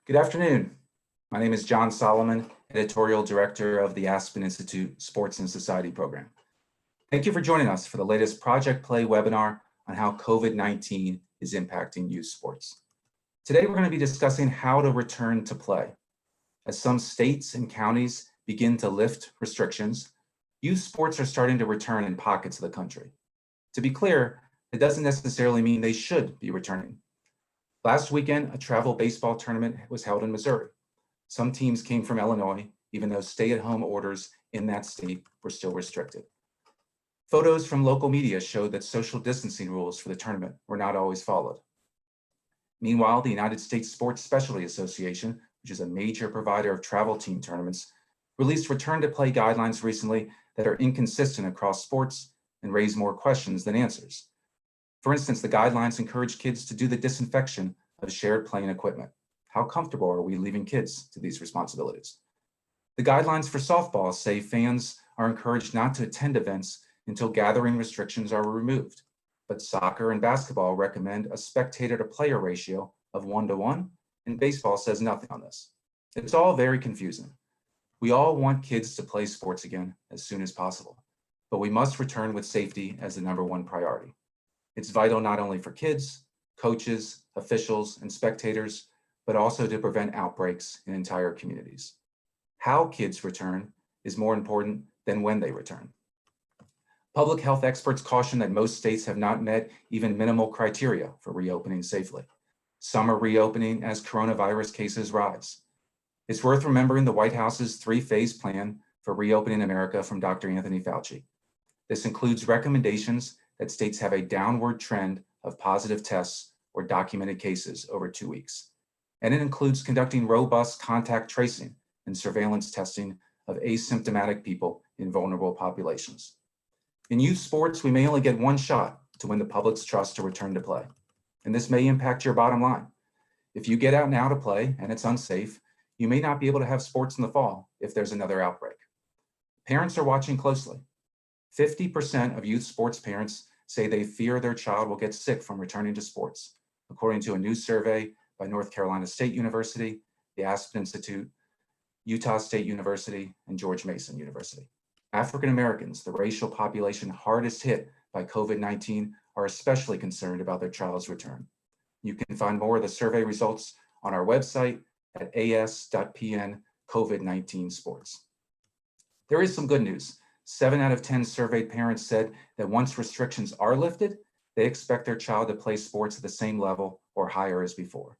Good afternoon. My name is John Solomon, Editorial Director of the Aspen Institute Sports and Society Program. Thank you for joining us for the latest Project Play webinar on how COVID-19 is impacting youth sports. Today, we're going to be discussing how to return to play. As some states and counties begin to lift restrictions, youth sports are starting to return in pockets of the country. To be clear, it doesn't necessarily mean they should be returning. Last weekend, a travel baseball tournament was held in Missouri. Some teams came from Illinois, even though stay-at-home orders in that state were still restricted. Photos from local media showed that social distancing rules for the tournament were not always followed. Meanwhile, the United States Sports Specialty Association, which is a major provider of travel team tournaments, released return-to-play guidelines recently that are inconsistent across sports and raise more questions than answers. For instance, the guidelines encourage kids to do the disinfection of shared playing equipment. How comfortable are we leaving kids to these responsibilities? The guidelines for softball say fans are encouraged not to attend events until gathering restrictions are removed. But soccer and basketball recommend a spectator-to-player ratio of 1-to-1, and baseball says nothing on this. It's all very confusing. We all want kids to play sports again as soon as possible, but we must return with safety as the #1 priority. It's vital not only for kids, coaches, officials, and spectators, but also to prevent outbreaks in entire communities. How kids return is more important than when they return. Public health experts caution that most states have not met even minimal criteria for reopening safely. Some are reopening as coronavirus cases rise. It's worth remembering the White House's 3-phase plan for reopening America from Dr. Anthony Fauci. This includes recommendations that states have a downward trend of positive tests or documented cases over 2 weeks. And it includes conducting robust contact tracing and surveillance testing of asymptomatic people in vulnerable populations. In youth sports, we may only get one shot to win the public's trust to return to play. And this may impact your bottom line. If you get out now to play and it's unsafe, you may not be able to have sports in the fall if there's another outbreak. Parents are watching closely. 50% of youth sports parents say they fear their child will get sick from returning to sports, according to a new survey by North Carolina State University, the Aspen Institute, Utah State University, and George Mason University. African Americans, the racial population hardest hit by COVID-19, are especially concerned about their child's return. You can find more of the survey results on our website at as.pn COVID-19 sports. There is some good news. 7 out of 10 surveyed parents said that once restrictions are lifted, they expect their child to play sports at the same level or higher as before.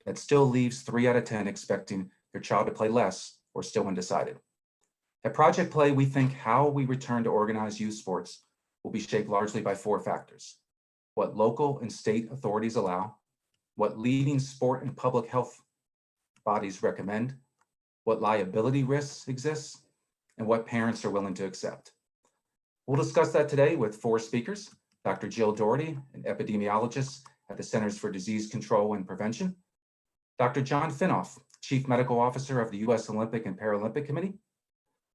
That still leaves 3 out of 10 expecting their child to play less or still undecided. At Project Play, we think how we return to organized youth sports will be shaped largely by 4 factors: what local and state authorities allow, what leading sport and public health bodies recommend, what liability risks exist, and what parents are willing to accept. We'll discuss that today with 4 speakers: Dr. Jill Daugherty, an epidemiologist at the Centers for Disease Control and Prevention; Dr. John Finnoff, Chief Medical Officer of the U.S. Olympic and Paralympic Committee;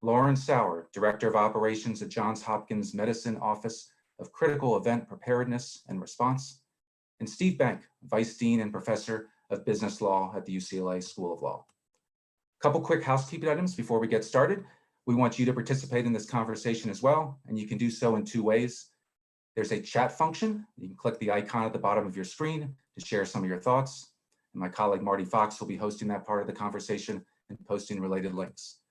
Lauren Sauer, Director of Operations at Johns Hopkins Medicine Office of Critical Event Preparedness and Response; and Steve Bank, Vice Dean and Professor of Business Law at the UCLA School of Law. A couple quick housekeeping items before we get started. We want you to participate in this conversation as well, and you can do so in 2 ways. There's a chat function. You can click the icon at the bottom of your screen to share some of your thoughts. And my colleague Marty Fox will be hosting that part of the conversation and posting related links.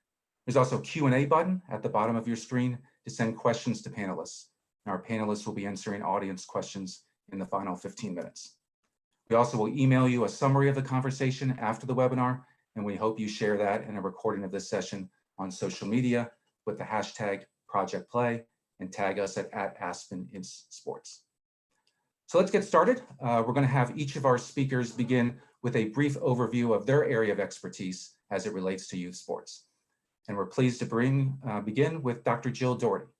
There's also a Q&A button at the bottom of your screen to send questions to panelists. And our panelists will be answering audience questions in the final 15 minutes. We also will email you a summary of the conversation after the webinar, and we hope you share that in a recording of this session on social media with the hashtag Project Play and tag us at @AspenInsSports. So let's get started. We're going to have each of our speakers begin with a brief overview of their area of expertise as it relates to youth sports. And we're pleased to begin with Dr. Jill Daugherty.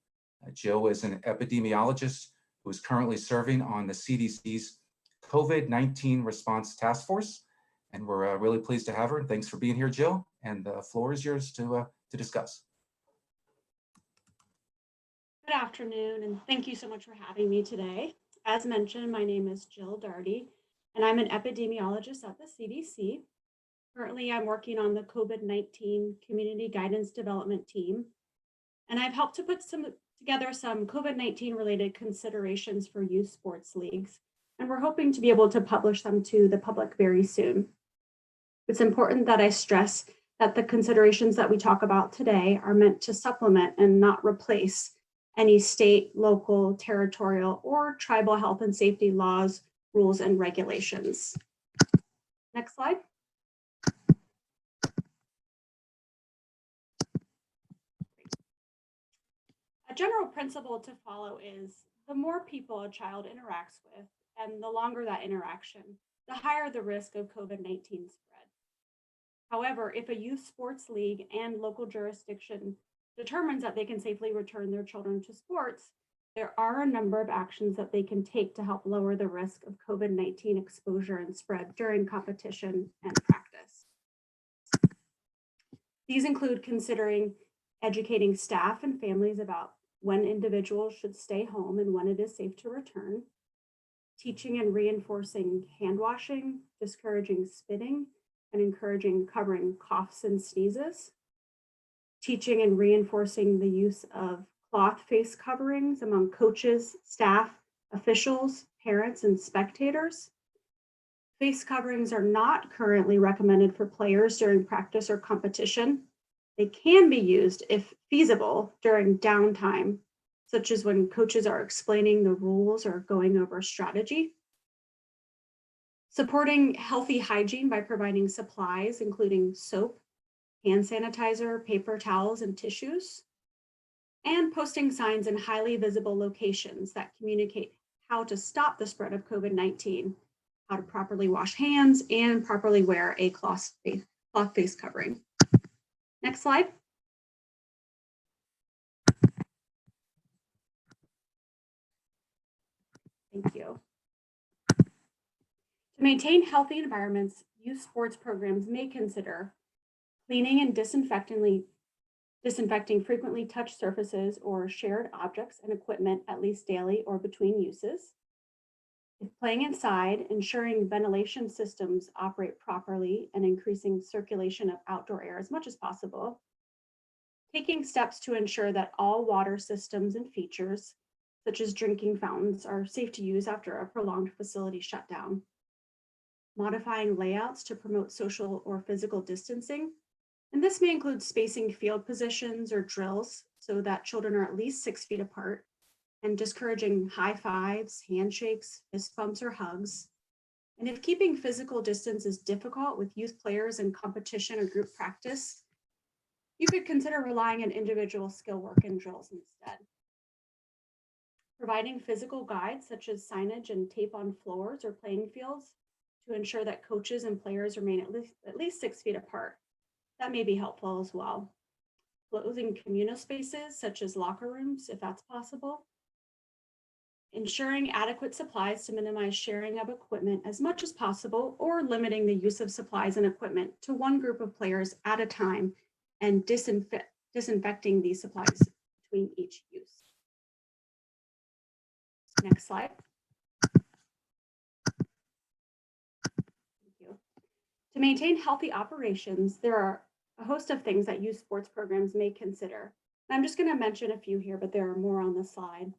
Jill is an epidemiologist who is currently serving on the CDC's COVID-19 Response Task Force. And we're really pleased to have her. Thanks for being here, Jill. And the floor is yours to discuss. Good afternoon, and thank you so much for having me today. As mentioned, my name is Jill Daugherty, and I'm an epidemiologist at the CDC. Currently, I'm working on the COVID-19 Community Guidance Development Team, and I've helped to put together some COVID-19 related considerations for youth sports leagues, and we're hoping to be able to publish them to the public very soon. It's important that I stress that the considerations that we talk about today are meant to supplement and not replace any state, local, territorial, or tribal health and safety laws, rules, and regulations. Next slide. A general principle to follow is the more people a child interacts with and the longer that interaction, the higher the risk of COVID-19 spread. However, if a youth sports league and local jurisdiction determines that they can safely return their children to sports, there are a number of actions that they can take to help lower the risk of COVID-19 exposure and spread during competition and practice. These include considering educating staff and families about when individuals should stay home and when it is safe to return, teaching and reinforcing hand washing, discouraging spitting, and encouraging covering coughs and sneezes, teaching and reinforcing the use of cloth face coverings among coaches, staff, officials, parents, and spectators. Face coverings are not currently recommended for players during practice or competition. They can be used, if feasible, during downtime, such as when coaches are explaining the rules or going over strategy. Supporting healthy hygiene by providing supplies, including soap, hand sanitizer, paper towels, and tissues. And posting signs in highly visible locations that communicate how to stop the spread of COVID-19, how to properly wash hands, and properly wear a cloth face covering. Next slide. Thank you. To maintain healthy environments, youth sports programs may consider cleaning and disinfecting frequently touched surfaces or shared objects and equipment at least daily or between uses. If playing inside, ensuring ventilation systems operate properly and increasing circulation of outdoor air as much as possible. Taking steps to ensure that all water systems and features, such as drinking fountains, are safe to use after a prolonged facility shutdown. Modifying layouts to promote social or physical distancing. And this may include spacing field positions or drills so that children are at least 6 feet apart, and discouraging high fives, handshakes, fist bumps, or hugs. And if keeping physical distance is difficult with youth players in competition or group practice, you could consider relying on individual skill work and drills instead. Providing physical guides such as signage and tape on floors or playing fields to ensure that coaches and players remain at least 6 feet apart. That may be helpful as well. Closing communal spaces such as locker rooms, if that's possible. Ensuring adequate supplies to minimize sharing of equipment as much as possible, or limiting the use of supplies and equipment to one group of players at a time, and disinfecting these supplies between each use. Next slide. Thank you. To maintain healthy operations, there are a host of things that youth sports programs may consider. I'm just going to mention a few here, but there are more on the slide.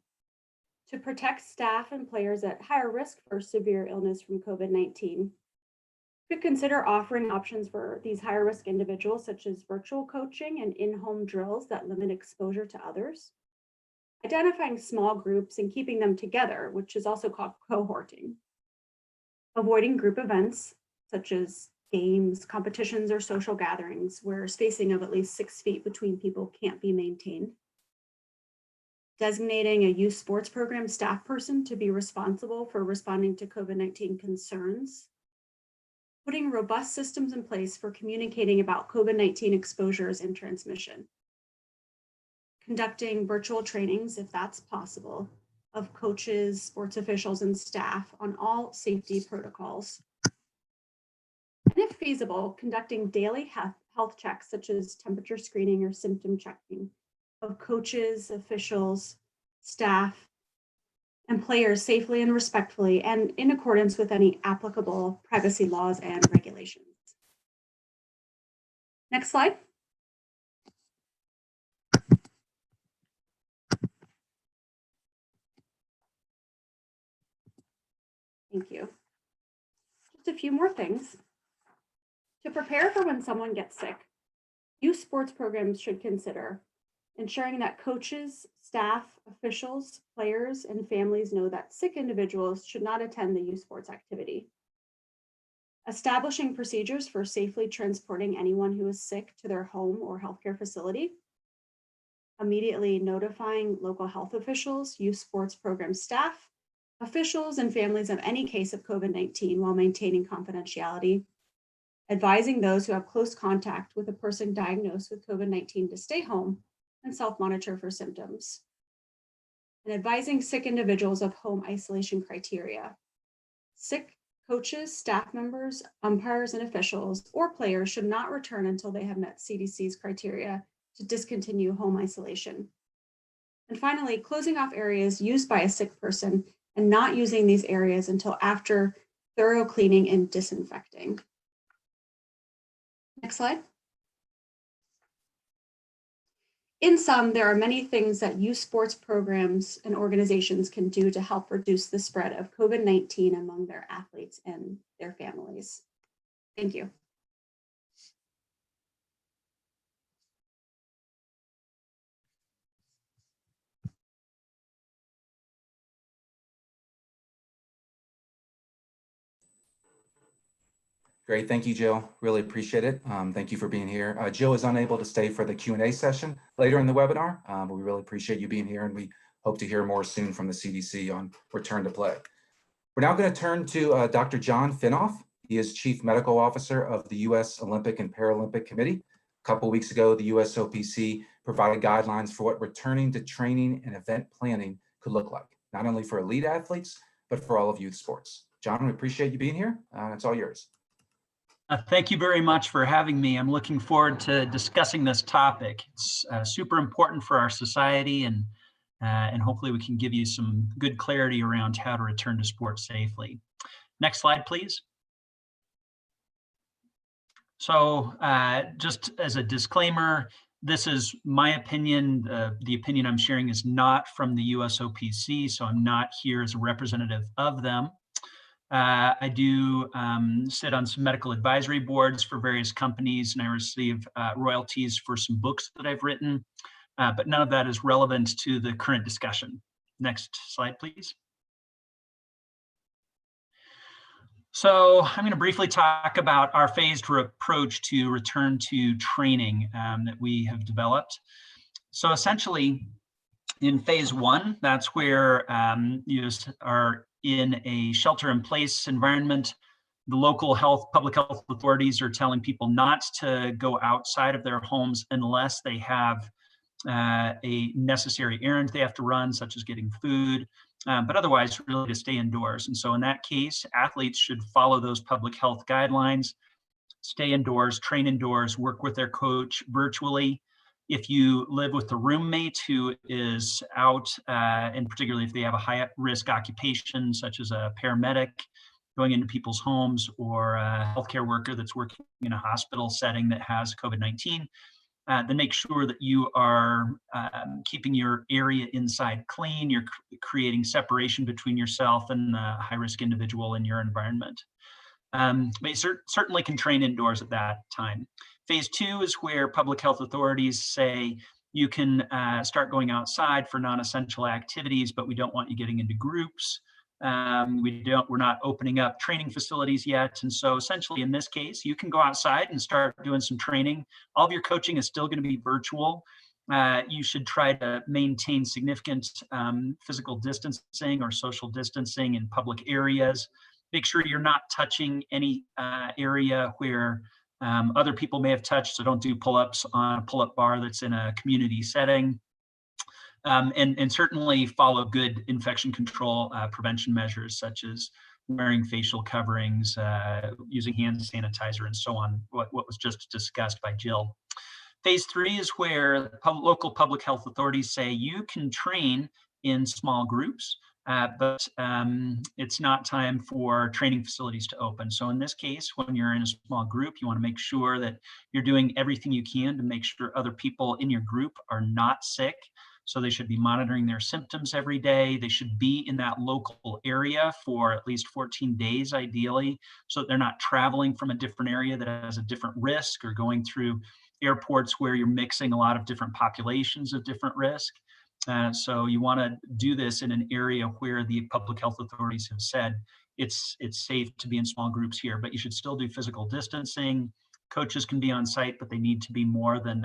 To protect staff and players at higher risk for severe illness from COVID-19, could consider offering options for these higher risk individuals, such as virtual coaching and in-home drills that limit exposure to others. Identifying small groups and keeping them together, which is also called cohorting. Avoiding group events, such as games, competitions, or social gatherings where spacing of at least 6 feet between people can't be maintained. Designating a youth sports program staff person to be responsible for responding to COVID-19 concerns. Putting robust systems in place for communicating about COVID-19 exposures and transmission. Conducting virtual trainings, if that's possible, of coaches, sports officials, and staff on all safety protocols. And if feasible, conducting daily health checks, such as temperature screening or symptom checking, of coaches, officials, staff, and players safely and respectfully, and in accordance with any applicable privacy laws and regulations. Next slide. Thank you. Just a few more things. To prepare for when someone gets sick, youth sports programs should consider ensuring that coaches, staff, officials, players, and families know that sick individuals should not attend the youth sports activity. Establishing procedures for safely transporting anyone who is sick to their home or healthcare facility. Immediately notifying local health officials, youth sports program staff, officials, and families of any case of COVID-19 while maintaining confidentiality. Advising those who have close contact with a person diagnosed with COVID-19 to stay home and self-monitor for symptoms. And advising sick individuals of home isolation criteria. Sick coaches, staff members, umpires, and officials or players should not return until they have met CDC's criteria to discontinue home isolation. And finally, closing off areas used by a sick person and not using these areas until after thorough cleaning and disinfecting. Next slide. In sum, there are many things that youth sports programs and organizations can do to help reduce the spread of COVID-19 among their athletes and their families. Thank you. Great, thank you, Jill. Really appreciate it. Thank you for being here. Jill is unable to stay for the Q&A session later in the webinar, but we really appreciate you being here, and we hope to hear more soon from the CDC on return to play. We're now going to turn to Dr. John Finnoff. He is Chief Medical Officer of the U.S. Olympic and Paralympic Committee. A couple of weeks ago, the USOPC provided guidelines for what returning to training and event planning could look like, not only for elite athletes, but for all of youth sports. John, we appreciate you being here. It's all yours. Thank you very much for having me. I'm looking forward to discussing this topic. It's super important for our society, and hopefully we can give you some good clarity around how to return to sports safely. Next slide, please. So just as a disclaimer, this is my opinion. The opinion I'm sharing is not from the USOPC, so I'm not here as a representative of them. I do sit on some medical advisory boards for various companies, and I receive royalties for some books that I've written, but none of that is relevant to the current discussion. Next slide, please. So I'm going to briefly talk about our phased approach to return to training that we have developed. So essentially, in phase one, that's where you are in a shelter-in-place environment. The local public health authorities are telling people not to go outside of their homes unless they have a necessary errand they have to run, such as getting food, but otherwise really to stay indoors. And so in that case, athletes should follow those public health guidelines, stay indoors, train indoors, work with their coach virtually. If you live with a roommate who is out, and particularly if they have a high-risk occupation, such as a paramedic going into people's homes or a healthcare worker that's working in a hospital setting that has COVID-19, then make sure that you are keeping your area inside clean. You're creating separation between yourself and the high-risk individual in your environment. But you certainly can train indoors at that time. Phase two is where public health authorities say you can start going outside for non-essential activities, but we don't want you getting into groups. We're not opening up training facilities yet. And so essentially in this case, you can go outside and start doing some training. All of your coaching is still going to be virtual. You should try to maintain significant physical distancing or social distancing in public areas. Make sure you're not touching any area where other people may have touched, so don't do pull-ups on a pull-up bar that's in a community setting. And certainly follow good infection control prevention measures, such as wearing facial coverings, using hand sanitizer, and so on, what was just discussed by Jill. Phase three is where local public health authorities say you can train in small groups. but it's not time for training facilities to open. So in this case, when you're in a small group, you want to make sure that you're doing everything you can to make sure other people in your group are not sick. So they should be monitoring their symptoms every day. They should be in that local area for at least 14 days, ideally, so that they're not traveling from a different area that has a different risk, or going through airports where you're mixing a lot of different populations of different risk. So you want to do this in an area where the public health authorities have said it's safe to be in small groups here, but you should still do physical distancing. Coaches can be on site, but they need to be more than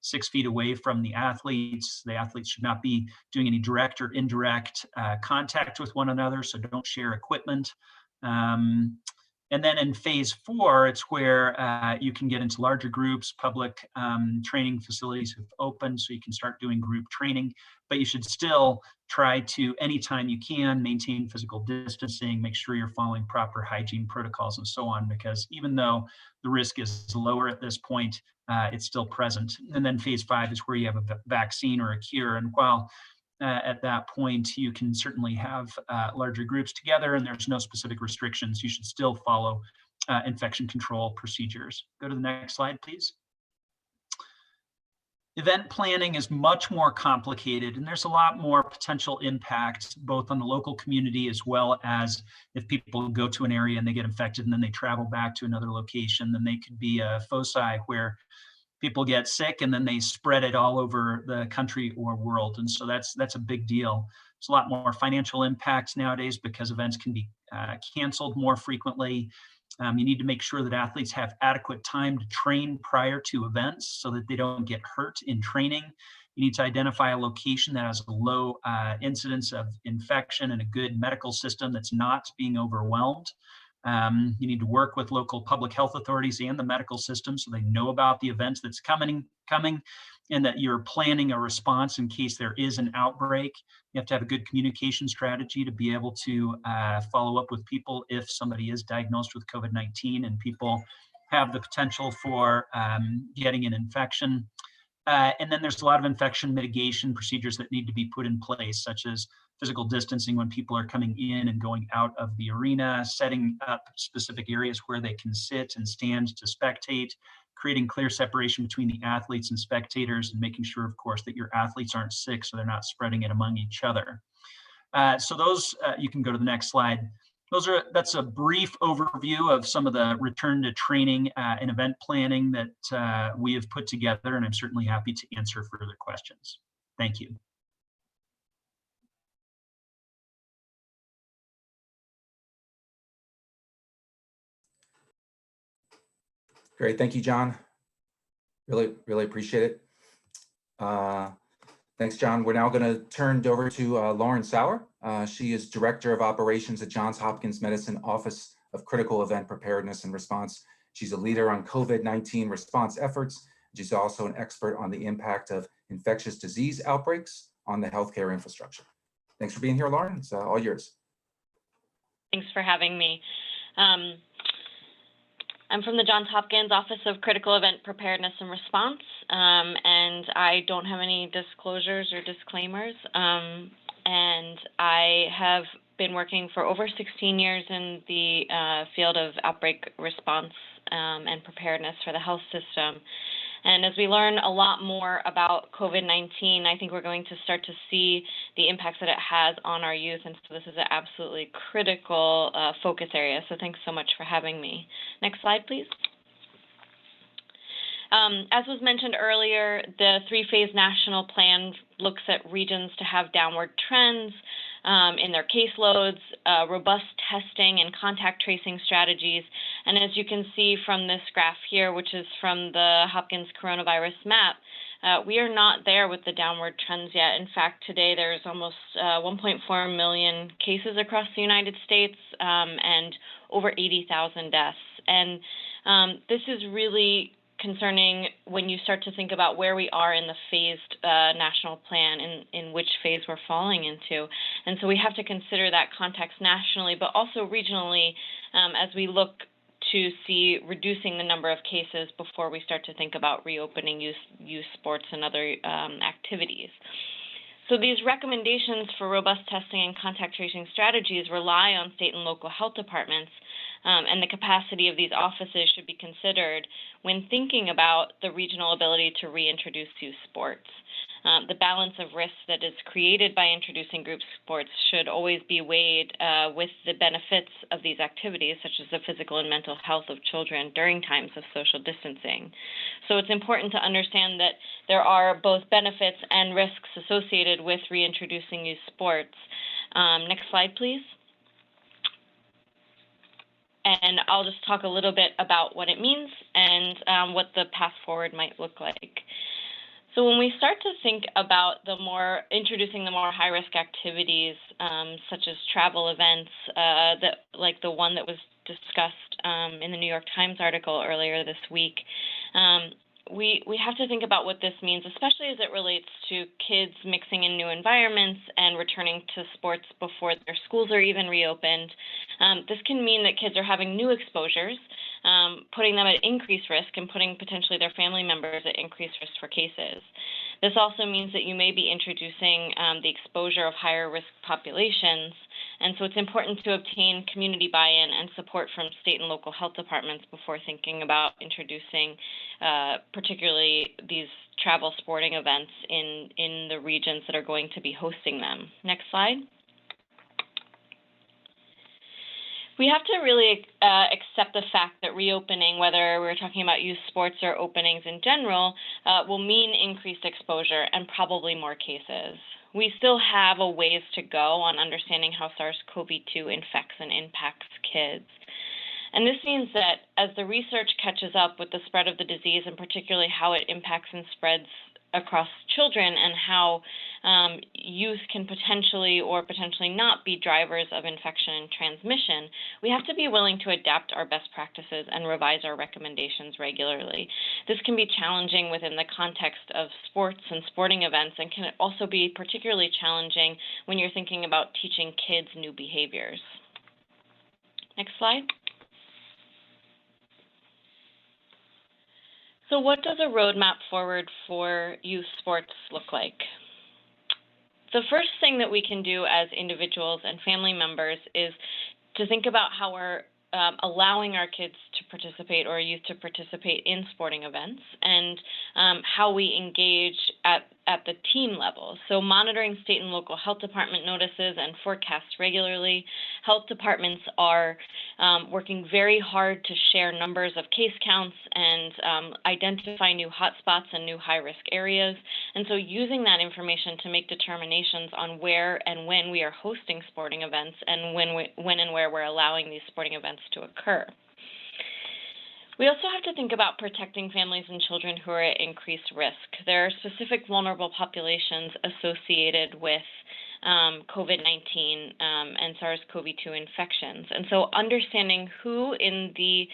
6 feet away from the athletes. The athletes should not be doing any direct or indirect contact with one another, so don't share equipment. And then in phase 4, it's where you can get into larger groups. Public training facilities have opened, so you can start doing group training, but you should still try to, anytime you can, maintain physical distancing, make sure you're following proper hygiene protocols and so on, because even though the risk is lower at this point, it's still present. And then phase 5 is where you have a vaccine or a cure. And while at that point, you can certainly have larger groups together and there's no specific restrictions, you should still follow infection control procedures. Go to the next slide, please. Event planning is much more complicated, and there's a lot more potential impact both on the local community as well as if people go to an area and they get infected and then they travel back to another location, then they could be a foci where people get sick and then they spread it all over the country or world. And so that's a big deal. There's a lot more financial impacts nowadays because events can be canceled more frequently. You need to make sure that athletes have adequate time to train prior to events so that they don't get hurt in training. You need to identify a location that has a low incidence of infection and a good medical system that's not being overwhelmed. You need to work with local public health authorities and the medical system so they know about the events that's coming, and that you're planning a response in case there is an outbreak. You have to have a good communication strategy to be able to follow up with people if somebody is diagnosed with COVID-19 and people have the potential for getting an infection. And then there's a lot of infection mitigation procedures that need to be put in place, such as physical distancing when people are coming in and going out of the arena, setting up specific areas where they can sit and stand to spectate, creating clear separation between the athletes and spectators, and making sure, of course, that your athletes aren't sick so they're not spreading it among each other. So those, you can go to the next slide. That's a brief overview of some of the return to training and event planning that we have put together, and I'm certainly happy to answer further questions. Thank you. Great, thank you, John. Really appreciate it. Thanks, John. We're now going to turn over to Lauren Sauer. She is Director of Operations at Johns Hopkins Medicine Office of Critical Event Preparedness and Response. She's a leader on COVID-19 response efforts. She's also an expert on the impact of infectious disease outbreaks on the healthcare infrastructure. Thanks for being here, Lauren. It's all yours. Thanks for having me. I'm from the Johns Hopkins Office of Critical Event Preparedness and Response, and I don't have any disclosures or disclaimers. And I have been working for over 16 years in the field of outbreak response and preparedness for the health system. And as we learn a lot more about COVID-19, I think we're going to start to see the impacts that it has on our youth. And so this is an absolutely critical focus area. So thanks so much for having me. Next slide, please. As was mentioned earlier, the 3-phase national plan looks at regions to have downward trends in their caseloads, robust testing and contact tracing strategies. And as you can see from this graph here, which is from the Hopkins coronavirus map, we are not there with the downward trends yet. In fact, today there's almost 1.4 million cases across the United States and over 80,000 deaths. And this is really concerning when you start to think about where we are in the phased national plan, in which phase we're falling into. And so we have to consider that context nationally, but also regionally as we look to see reducing the number of cases before we start to think about reopening youth sports and other activities. So these recommendations for robust testing and contact tracing strategies rely on state and local health departments, and the capacity of these offices should be considered when thinking about the regional ability to reintroduce youth sports. The balance of risk that is created by introducing group sports should always be weighed with the benefits of these activities, such as the physical and mental health of children during times of social distancing. So it's important to understand that there are both benefits and risks associated with reintroducing youth sports. Next slide, please. And I'll just talk a little bit about what it means and what the path forward might look like. So when we start to think about introducing the more high-risk activities, such as travel events, like the one that was discussed in the New York Times article earlier this week, we have to think about what this means, especially as it relates to kids mixing in new environments and returning to sports before their schools are even reopened. This can mean that kids are having new exposures, putting them at increased risk and putting potentially their family members at increased risk for cases. This also means that you may be introducing the exposure of higher risk populations. And so it's important to obtain community buy-in and support from state and local health departments before thinking about introducing particularly these travel sporting events in the regions that are going to be hosting them. Next slide. We have to really accept the fact that reopening, whether we're talking about youth sports or openings in general, will mean increased exposure and probably more cases. We still have a ways to go on understanding how SARS-CoV-2 infects and impacts kids. And this means that as the research catches up with the spread of the disease, and particularly how it impacts and spreads across children, and how youth can potentially or potentially not be drivers of infection and transmission, we have to be willing to adapt our best practices and revise our recommendations regularly. This can be challenging within the context of sports and sporting events, and can also be particularly challenging when you're thinking about teaching kids new behaviors. Next slide. So what does a roadmap forward for youth sports look like? The first thing that we can do as individuals and family members is to think about how we're allowing our kids to participate or youth to participate in sporting events, and how we engage at the team level. So monitoring state and local health department notices and forecasts regularly. Health departments are working very hard to share numbers of case counts and identify new hotspots and new high-risk areas. And so using that information to make determinations on where and when we are hosting sporting events, and when and where we're allowing these sporting events to occur. We also have to think about protecting families and children who are at increased risk. There are specific vulnerable populations associated with COVID-19 and SARS-CoV-2 infections. And so understanding who in the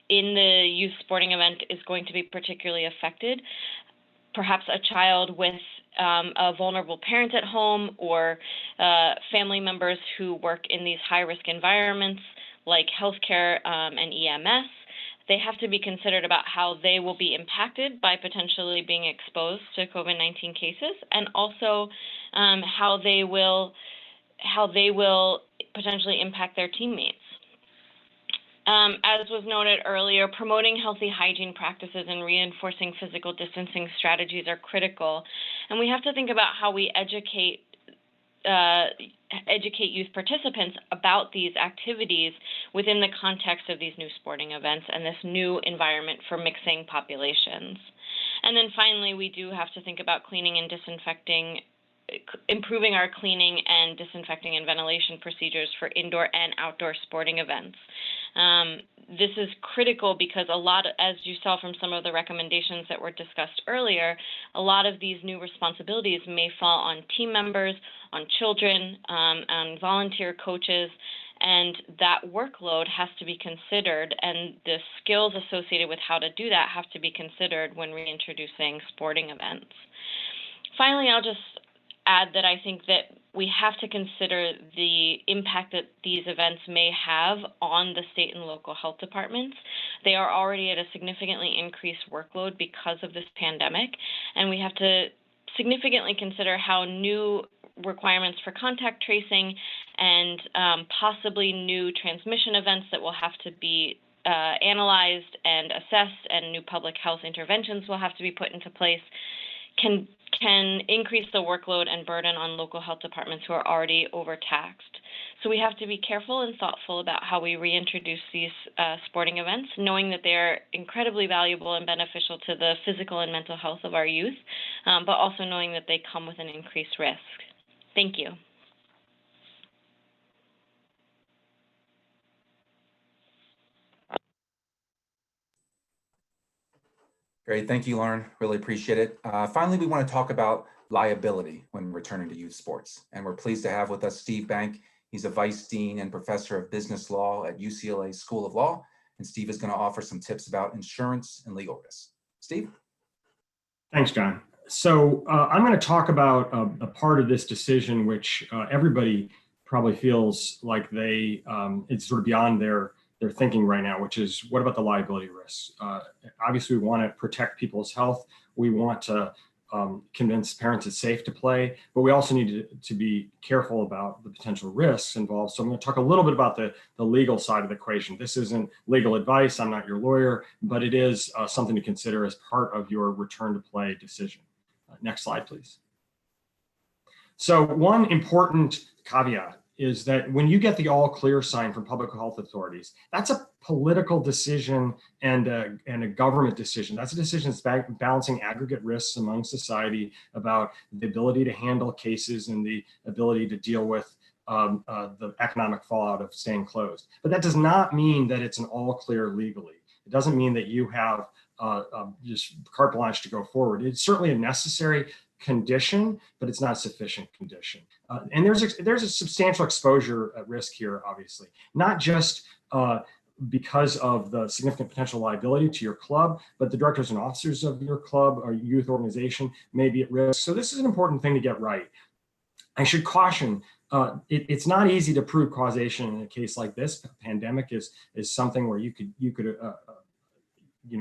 youth sporting event is going to be particularly affected, perhaps a child with a vulnerable parent at home, or family members who work in these high-risk environments like healthcare and EMS. They have to be considered about how they will be impacted by potentially being exposed to COVID-19 cases, and also how they will potentially impact their teammates. As was noted earlier, promoting healthy hygiene practices and reinforcing physical distancing strategies are critical, and we have to think about how we educate youth participants about these activities within the context of these new sporting events and this new environment for mixing populations. And then finally, we do have to think about cleaning and disinfecting, improving our cleaning and disinfecting and ventilation procedures for indoor and outdoor sporting events. This is critical because as you saw from some of the recommendations that were discussed earlier, a lot of these new responsibilities may fall on team members, on children, on volunteer coaches, and that workload has to be considered, and the skills associated with how to do that have to be considered when reintroducing sporting events. Finally, I'll just add that I think that we have to consider the impact that these events may have on the state and local health departments. They are already at a significantly increased workload because of this pandemic, and we have to significantly consider how new requirements for contact tracing and possibly new transmission events that will have to be analyzed and assessed, and new public health interventions will have to be put into place, can increase the workload and burden on local health departments who are already overtaxed. So we have to be careful and thoughtful about how we reintroduce these sporting events, knowing that they're incredibly valuable and beneficial to the physical and mental health of our youth, but also knowing that they come with an increased risk. Thank you. Great, thank you, Lauren. Really appreciate it. Finally, we want to talk about liability when returning to youth sports. And we're pleased to have with us Steve Bank. He's a Vice Dean and Professor of Business Law at UCLA School of Law. And Steve is going to offer some tips about insurance and legal risks. Steve? Thanks, John. So I'm going to talk about a part of this decision which everybody probably feels like it's sort of beyond their thinking right now, which is, what about the liability risks? Obviously, we want to protect people's health. We want to convince parents it's safe to play, but we also need to be careful about the potential risks involved. So I'm going to talk a little bit about the legal side of the equation. This isn't legal advice. I'm not your lawyer, but it is something to consider as part of your return to play decision. Next slide, please. So one important caveat is that when you get the all clear sign from public health authorities, that's a political decision and a government decision. That's a decision that's balancing aggregate risks among society about the ability to handle cases and the ability to deal with the economic fallout of staying closed. But that does not mean that it's an all clear legally. It doesn't mean that you have just carte blanche to go forward. It's certainly a necessary condition, but it's not a sufficient condition. And there's a substantial exposure at risk here, obviously, not just because of the significant potential liability to your club, but the directors and officers of your club or youth organization may be at risk. So this is an important thing to get right. I should caution, it's not easy to prove causation in a case like this. A pandemic is something where you could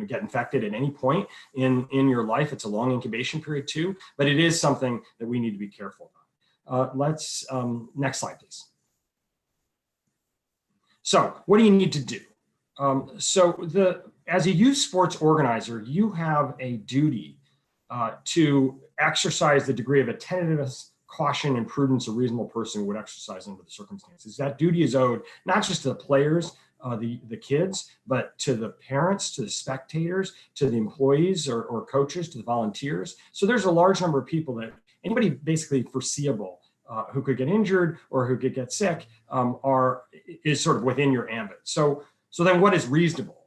get infected at any point in your life. It's a long incubation period too, but it is something that we need to be careful about. Next slide, please. So what do you need to do? As a youth sports organizer, you have a duty to exercise the degree of attentiveness, caution, and prudence a reasonable person would exercise under the circumstances. That duty is owed not just to the players, the kids, but to the parents, to the spectators, to the employees or coaches, to the volunteers. So there's a large number of people that anybody basically foreseeable who could get injured or who could get sick is sort of within your ambit. So then what is reasonable?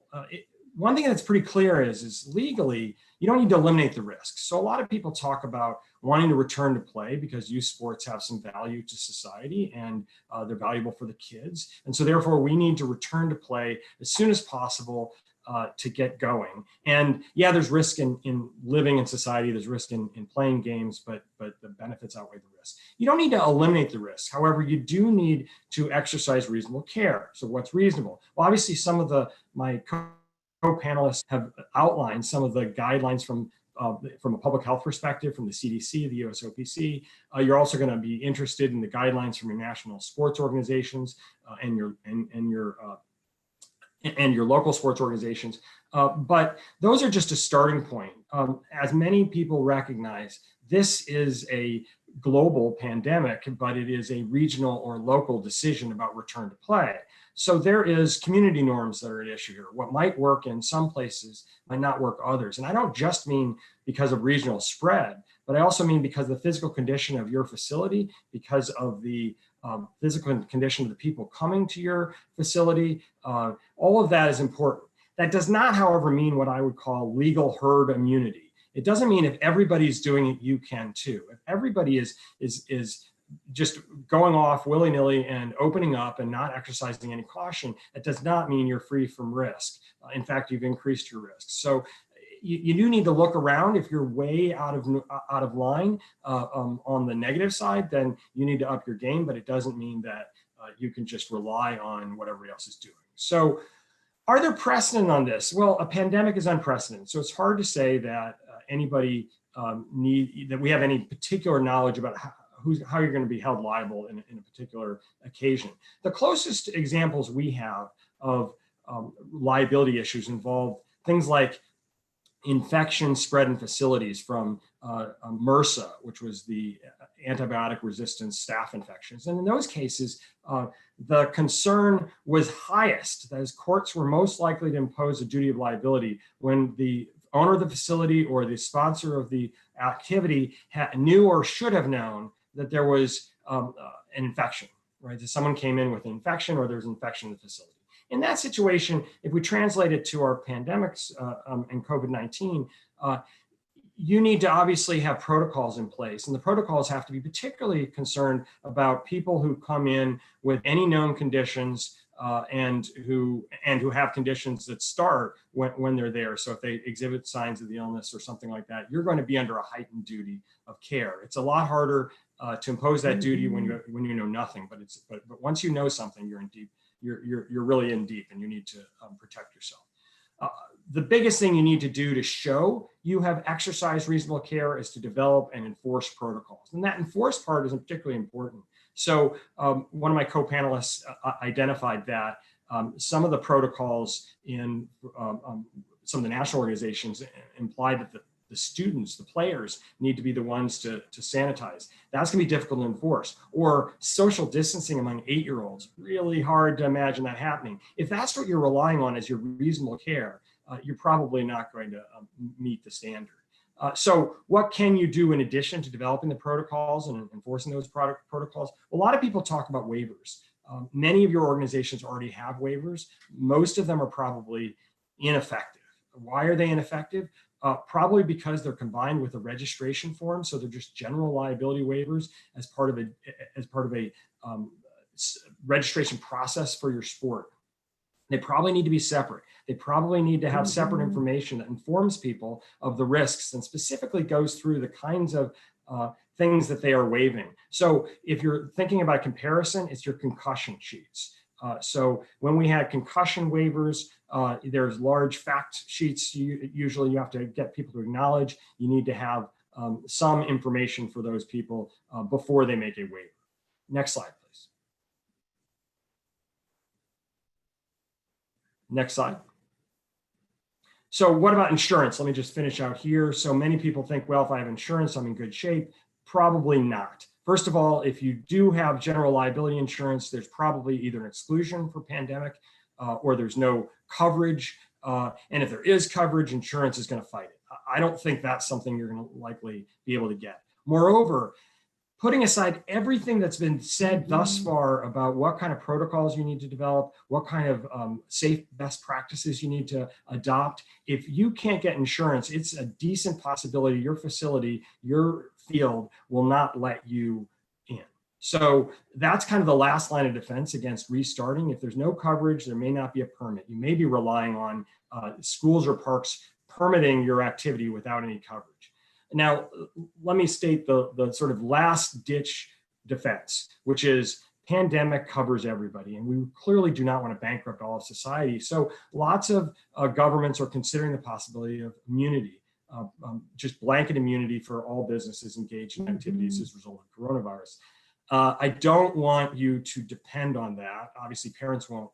One thing that's pretty clear is legally, you don't need to eliminate the risks. So a lot of people talk about wanting to return to play because youth sports have some value to society and they're valuable for the kids. And so therefore we need to return to play as soon as possible to get going. And yeah, there's risk in living in society, there's risk in playing games, but the benefits outweigh the risks. You don't need to eliminate the risks. However, you do need to exercise reasonable care. So what's reasonable? Well, obviously some of my co-panelists have outlined some of the guidelines from a public health perspective, from the CDC, the USOPC. You're also going to be interested in the guidelines from your national sports organizations and your local sports organizations. But those are just a starting point. As many people recognize, this is a global pandemic, but it is a regional or local decision about return to play. So there is community norms that are at issue here. What might work in some places might not work others. And I don't just mean because of regional spread, but I also mean because of the physical condition of your facility, because of the physical condition of the people coming to your facility. All of that is important. That does not, however, mean what I would call legal herd immunity. It doesn't mean if everybody's doing it, you can too. If everybody is just going off willy-nilly and opening up and not exercising any caution, that does not mean you're free from risk. In fact, you've increased your risk. So you do need to look around. If you're way out of line on the negative side, then you need to up your game, but it doesn't mean that you can just rely on what everybody else is doing. So are there precedent on this? Well, a pandemic is unprecedented. So it's hard to say that anybody that we have any particular knowledge about how you're going to be held liable in a particular occasion. The closest examples we have of liability issues involve things like infection spread in facilities from MRSA, which was the antibiotic resistant staph infections. And in those cases, the concern was highest, that is, courts were most likely to impose a duty of liability when the owner of the facility or the sponsor of the activity knew or should have known that there was an infection, right? That someone came in with an infection or there's an infection in the facility. In that situation, if we translate it to our pandemics and COVID-19, you need to obviously have protocols in place. And the protocols have to be particularly concerned about people who come in with any known conditions and who have conditions that start when they're there. So if they exhibit signs of the illness or something like that, you're going to be under a heightened duty of care. It's a lot harder to impose that duty when you know nothing, but once you know something, you're in deep. You're really in deep, and you need to protect yourself. The biggest thing you need to do to show you have exercised reasonable care is to develop and enforce protocols. And that enforce part is particularly important. So one of my co-panelists identified that some of the protocols in some of the national organizations implied that the students, the players, need to be the ones to sanitize. That's gonna be difficult to enforce. Or social distancing among 8-year-olds, really hard to imagine that happening. If that's what you're relying on as your reasonable care, you're probably not going to meet the standard. So what can you do in addition to developing the protocols and enforcing those protocols? A lot of people talk about waivers. Many of your organizations already have waivers. Most of them are probably ineffective. Why are they ineffective? Probably because they're combined with a registration form, so they're just general liability waivers as part of a registration process for your sport. They probably need to be separate. They probably need to have separate information that informs people of the risks and specifically goes through the kinds of things that they are waiving. So if you're thinking about comparison, it's your concussion sheets. So when we had concussion waivers, there's large fact sheets. Usually you have to get people to acknowledge. You need to have some information for those people before they make a waiver. Next slide, please. Next slide. So what about insurance? Let me just finish out here. So many people think, well, if I have insurance, I'm in good shape. Probably not. First of all, if you do have general liability insurance, there's probably either an exclusion for pandemic or there's no coverage. And if there is coverage, insurance is going to fight it. I don't think that's something you're going to likely be able to get. Moreover, putting aside everything that's been said thus far about what kind of protocols you need to develop, what kind of safe best practices you need to adopt, if you can't get insurance, it's a decent possibility your facility, your field will not let you in. So that's kind of the last line of defense against restarting. If there's no coverage, there may not be a permit. You may be relying on schools or parks permitting your activity without any coverage. Now, let me state the sort of last ditch defense, which is pandemic covers everybody. And we clearly do not want to bankrupt all of society. So lots of governments are considering the possibility of immunity, just blanket immunity for all businesses engaged in activities as a result of coronavirus. I don't want you to depend on that. Obviously, parents won't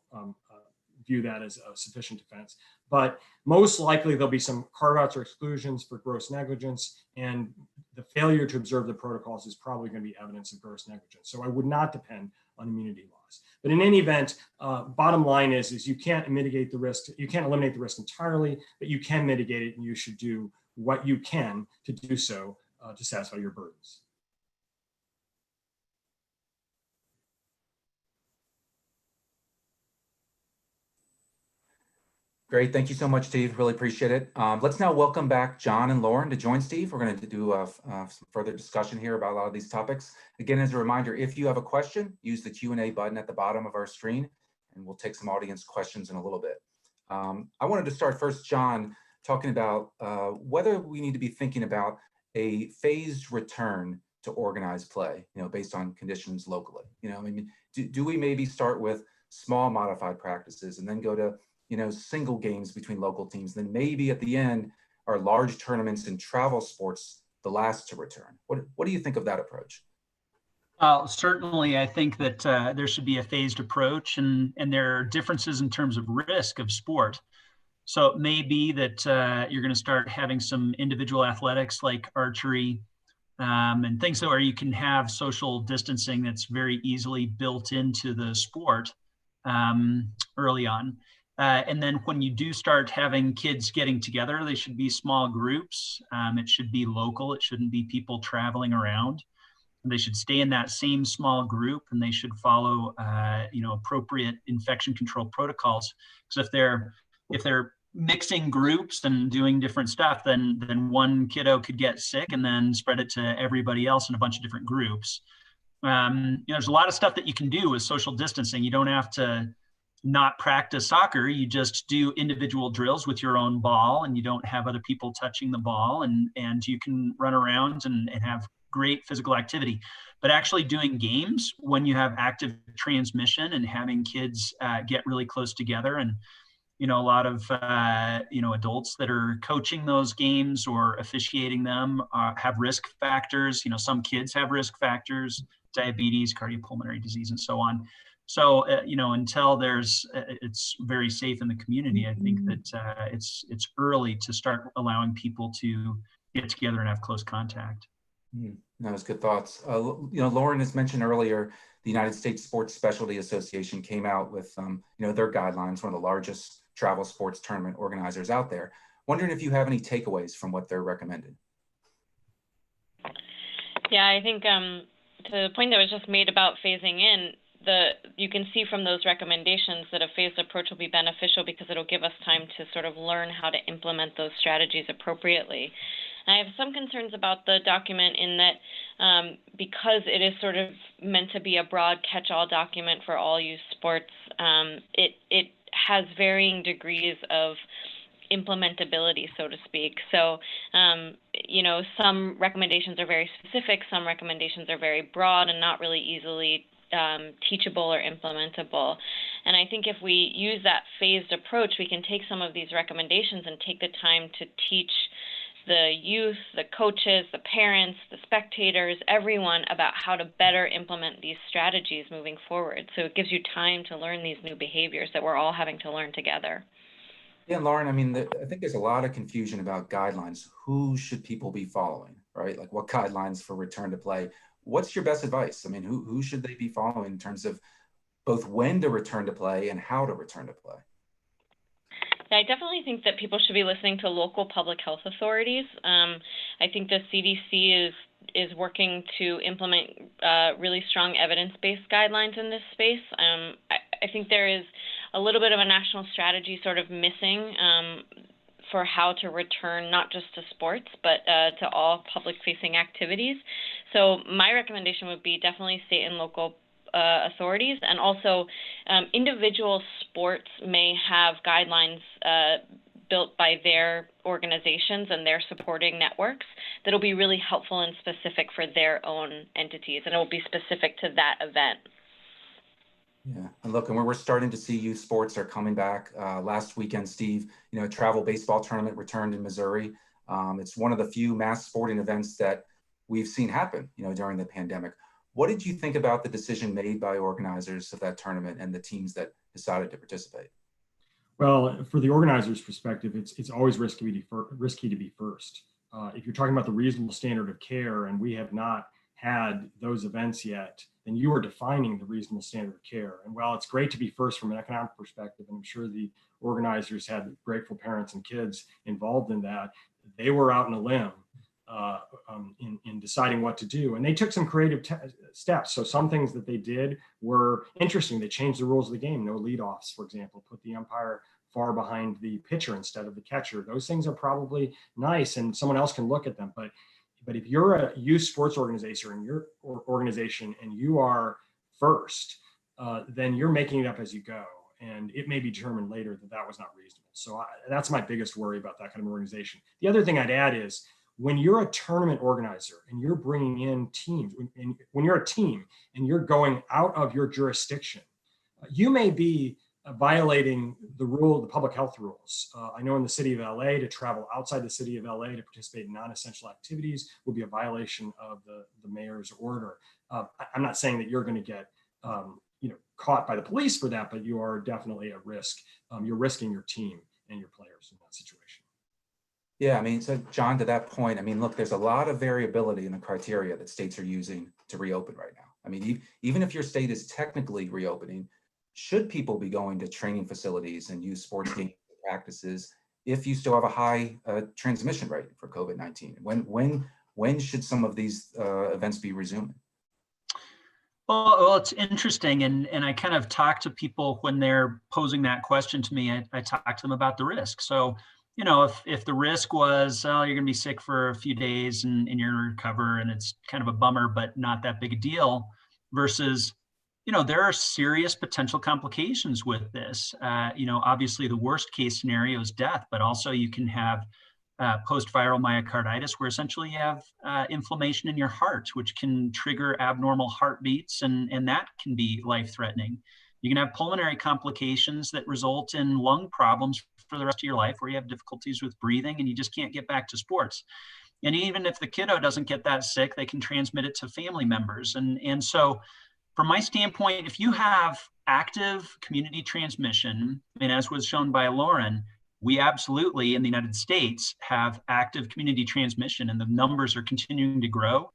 view that as a sufficient defense, but most likely there'll be some carve-outs or exclusions for gross negligence, and the failure to observe the protocols is probably going to be evidence of gross negligence. So I would not depend on immunity laws. But in any event, bottom line is you can't mitigate the risk. You can't eliminate the risk entirely, but you can mitigate it, and you should do what you can to do so to satisfy your burdens. Great, thank you so much, Steve. Really appreciate it. Let's now welcome back John and Lauren to join Steve. We're going to do some further discussion here about a lot of these topics. Again, as a reminder, if you have a question, use the Q&A button at the bottom of our screen, and we'll take some audience questions in a little bit. I wanted to start first, John, talking about whether we need to be thinking about a phased return to organized play, based on conditions locally. I mean, do we maybe start with small modified practices and then go to single games between local teams? Then maybe at the end are large tournaments and travel sports the last to return. What do you think of that approach? Certainly, I think that there should be a phased approach, and there are differences in terms of risk of sport. So it may be that you're going to start having some individual athletics like archery and things where you can have social distancing that's very easily built into the sport early on. And then when you do start having kids getting together, they should be small groups. It should be local. It shouldn't be people traveling around. They should stay in that same small group, and they should follow, appropriate infection control protocols. Because if they're mixing groups and doing different stuff, then one kiddo could get sick and then spread it to everybody else in a bunch of different groups. There's a lot of stuff that you can do with social distancing. You don't have to not practice soccer. You just do individual drills with your own ball, and you don't have other people touching the ball, and you can run around and have great physical activity. But actually doing games when you have active transmission and having kids get really close together, and a lot of adults that are coaching those games or officiating them have risk factors. Some kids have risk factors, diabetes, cardiopulmonary disease, and so on. So until it's very safe in the community, I think that it's early to start allowing people to get together and have close contact. That was good thoughts. Lauren has mentioned earlier, the United States Sports Specialty Association came out with their guidelines, one of the largest travel sports tournament organizers out there. Wondering if you have any takeaways from what they're recommending. Yeah, I think to the point that was just made about phasing in, you can see from those recommendations that a phased approach will be beneficial because it'll give us time to sort of learn how to implement those strategies appropriately. And I have some concerns about the document in that because it is sort of meant to be a broad catch-all document for all youth sports, it has varying degrees of implementability, so to speak. So, some recommendations are very specific, some recommendations are very broad and not really easily teachable or implementable. And I think if we use that phased approach, we can take some of these recommendations and take the time to teach the youth, the coaches, the parents, the spectators, everyone about how to better implement these strategies moving forward. So it gives you time to learn these new behaviors that we're all having to learn together. Yeah, Lauren, I think there's a lot of confusion about guidelines. Who should people be following, right? Like what guidelines for return to play? What's your best advice? Who should they be following in terms of both when to return to play and how to return to play? Yeah, I definitely think that people should be listening to local public health authorities. I think the CDC is working to implement really strong evidence-based guidelines in this space. I think there is a little bit of a national strategy sort of missing for how to return not just to sports, but to all public-facing activities. So my recommendation would be definitely state and local authorities, and also individual sports may have guidelines built by their organizations and their supporting networks that'll be really helpful and specific for their own entities, and it will be specific to that event. Yeah, and look, and we're starting to see youth sports are coming back. Last weekend, Steve, a travel baseball tournament returned in Missouri. It's one of the few mass sporting events that we've seen happen, during the pandemic. What did you think about the decision made by organizers of that tournament and the teams that decided to participate? Well, for the organizer's perspective, it's always risky to be first. If you're talking about the reasonable standard of care, and we have not had those events yet, then you are defining the reasonable standard of care. And while it's great to be first from an economic perspective, and I'm sure the organizers had grateful parents and kids involved in that, they were out on a limb in deciding what to do. And they took some creative steps. So some things that they did were interesting. They changed the rules of the game. No leadoffs, for example, put the umpire far behind the pitcher instead of the catcher. Those things are probably nice and someone else can look at them. But if you're a youth sports organization in your organization and you are first, then you're making it up as you go. And it may be determined later that was not reasonable. So that's my biggest worry about that kind of organization. The other thing I'd add is when you're a tournament organizer and you're bringing in teams, when you're a team and you're going out of your jurisdiction, you may be violating the public health rules. I know in the city of LA, to travel outside the city of LA to participate in non-essential activities will be a violation of the mayor's order. I'm not saying that you're going to get caught by the police for that, but you are definitely at risk. You're risking your team and your players in that situation. Yeah, I mean, so John, to that point, I mean, look, there's a lot of variability in the criteria that states are using to reopen right now. I mean, even if your state is technically reopening, should people be going to training facilities and use sports game practices if you still have a high transmission rate for COVID-19? When should some of these events be resuming? Well, it's interesting, and I kind of talk to people when they're posing that question to me. I talk to them about the risk. So, if the risk was, oh, you're going to be sick for a few days and you're going to recover, and it's kind of a bummer, but not that big a deal, versus, there are serious potential complications with this. Obviously the worst case scenario is death, but also you can have post-viral myocarditis, where essentially you have inflammation in your heart, which can trigger abnormal heartbeats, and that can be life-threatening. You can have pulmonary complications that result in lung problems for the rest of your life, where you have difficulties with breathing and you just can't get back to sports. And even if the kiddo doesn't get that sick, they can transmit it to family members. And so from my standpoint, if you have active community transmission, and as was shown by Lauren, we absolutely in the United States have active community transmission, and the numbers are continuing to grow,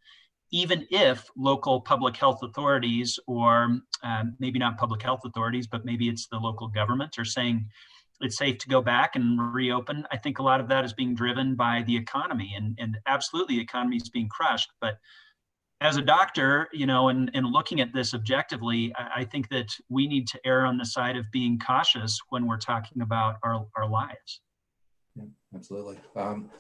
even if local public health authorities, or maybe not public health authorities, but maybe it's the local government, are saying it's safe to go back and reopen. I think a lot of that is being driven by the economy, and absolutely the economy is being crushed. But as a doctor, and looking at this objectively, I think that we need to err on the side of being cautious when we're talking about our lives. Yeah, absolutely.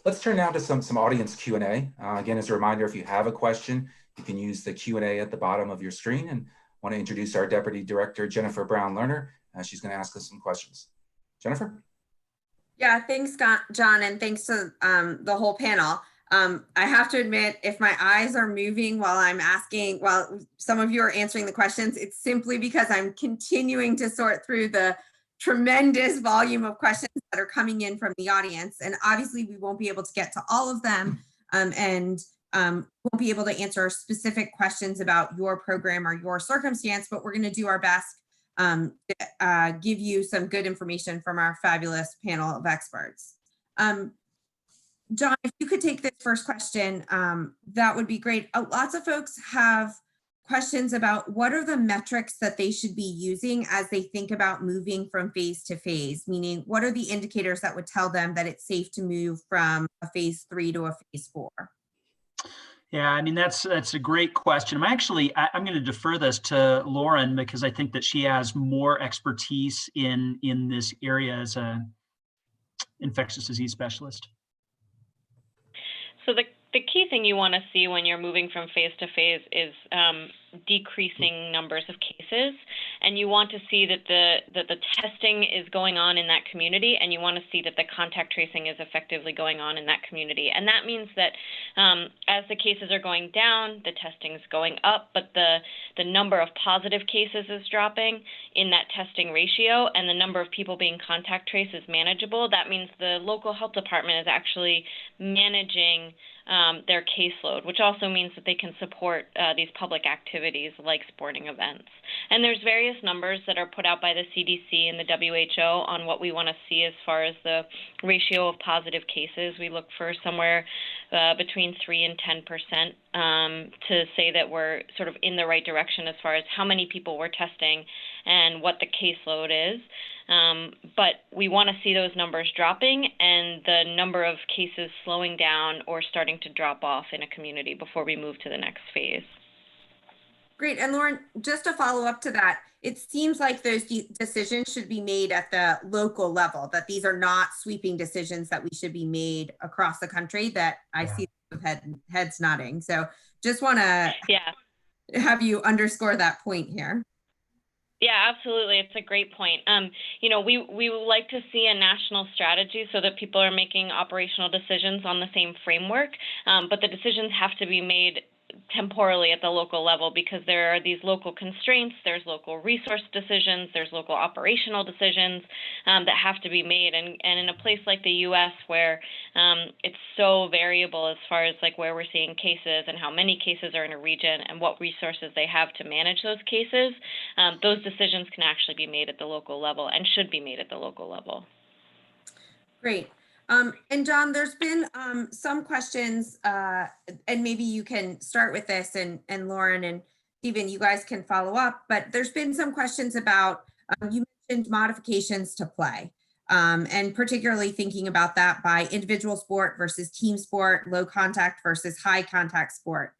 Let's turn now to some audience Q&A. Again, as a reminder, if you have a question, you can use the Q&A at the bottom of your screen. And I want to introduce our Deputy Director, Jennifer Brown-Lerner. She's going to ask us some questions. Jennifer? Yeah, thanks, John, and thanks to the whole panel. I have to admit, if my eyes are moving while I'm asking, while some of you are answering the questions, it's simply because I'm continuing to sort through the tremendous volume of questions that are coming in from the audience. And obviously we won't be able to get to all of them, and won't be able to answer specific questions about your program or your circumstance, but we're going to do our best to give you some good information from our fabulous panel of experts. John, if you could take this first question, that would be great. Lots of folks have questions about what are the metrics that they should be using as they think about moving from phase to phase, meaning what are the indicators that would tell them that it's safe to move from a phase 3 to a phase 4? Yeah, I mean, that's a great question. I'm going to defer this to Lauren, because I think that she has more expertise in this area as a infectious disease specialist. So the key thing you want to see when you're moving from phase to phase is decreasing numbers of cases, and you want to see that the testing is going on in that community, and you want to see that the contact tracing is effectively going on in that community. And that means that as the cases are going down, the testing is going up, but the number of positive cases is dropping in that testing ratio, and the number of people being contact traced is manageable. That means the local health department is actually managing their caseload, which also means that they can support these public activities like sporting events. And there's various numbers that are put out by the CDC and the WHO on what we want to see as far as the ratio of positive cases. We look for somewhere between 3 and 10% to say that we're sort of in the right direction as far as how many people we're testing and what the caseload is. But we want to see those numbers dropping and the number of cases slowing down or starting to drop off in a community before we move to the next phase. Great. And Lauren, just to follow up to that, it seems like those decisions should be made at the local level, that these are not sweeping decisions that we should be made across the country, that I see heads nodding. So just want to have you underscore that point here. Yeah, absolutely. It's a great point. We would like to see a national strategy so that people are making operational decisions on the same framework, but the decisions have to be made temporally at the local level, because there are these local constraints, there's local resource decisions, there's local operational decisions that have to be made. And in a place like the US, where it's so variable as far as like where we're seeing cases and how many cases are in a region and what resources they have to manage those cases, those decisions can actually be made at the local level and should be made at the local level. Great. And John, there's been some questions, and maybe you can start with this, and Lauren and Stephen, you guys can follow up, but there's been some questions about, you mentioned modifications to play, and particularly thinking about that by individual sport versus team sport, low contact versus high contact sport.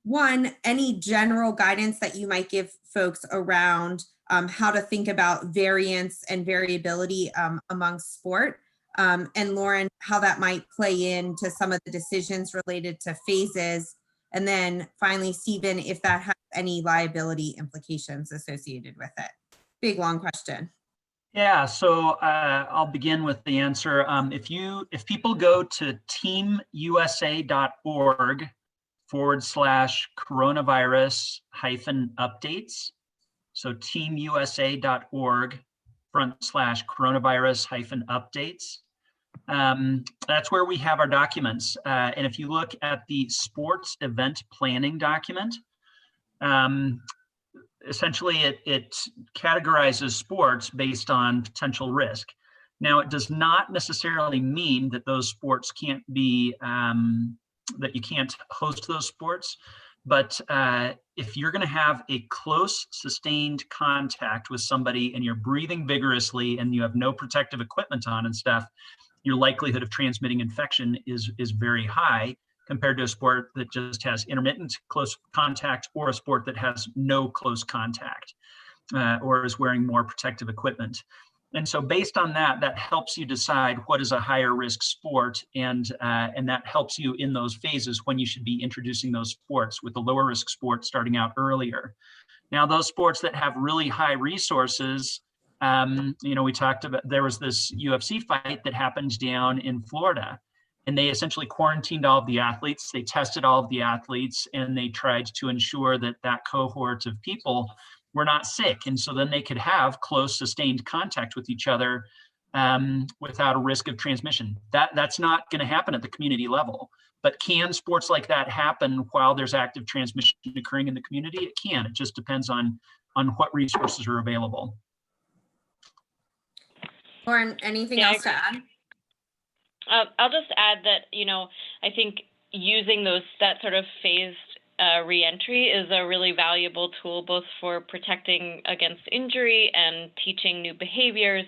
One, any general guidance that you might give folks around how to think about variance and variability amongst sport? And Lauren, how that might play into some of the decisions related to phases. And then finally, Stephen, if that has any liability implications associated with it. Big, long question. Yeah, so I'll begin with the answer. If people go to teamusa.org/coronavirus-updates, so teamusa.org/coronavirus-updates. That's where we have our documents. And if you look at the sports event planning document, essentially it categorizes sports based on potential risk. Now, it does not necessarily mean that those sports can't be, that you can't host those sports. But if you're going to have a close, sustained contact with somebody and you're breathing vigorously and you have no protective equipment on and stuff, your likelihood of transmitting infection is very high compared to a sport that just has intermittent close contact, or a sport that has no close contact or is wearing more protective equipment. And so based on that, that helps you decide what is a higher risk sport, and that helps you in those phases when you should be introducing those sports, with the lower risk sports starting out earlier. Now, those sports that have really high resources, we talked about, there was this UFC fight that happened down in Florida, and they essentially quarantined all of the athletes. They tested all of the athletes, and they tried to ensure that that cohort of people were not sick. And so then they could have close, sustained contact with each other without a risk of transmission. That's not going to happen at the community level. But can sports like that happen while there's active transmission occurring in the community? It can. It just depends on what resources are available. Lauren, anything else to add? I'll just add that, I think using that sort of phased reentry is a really valuable tool, both for protecting against injury and teaching new behaviors.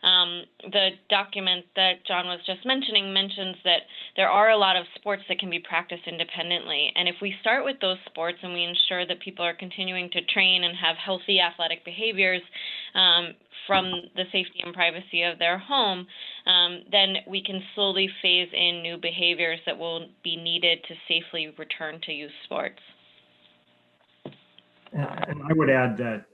The document that John was just mentioning mentions that there are a lot of sports that can be practiced independently. And if we start with those sports and we ensure that people are continuing to train and have healthy athletic behaviors from the safety and privacy of their home, then we can slowly phase in new behaviors that will be needed to safely return to youth sports. And I would add that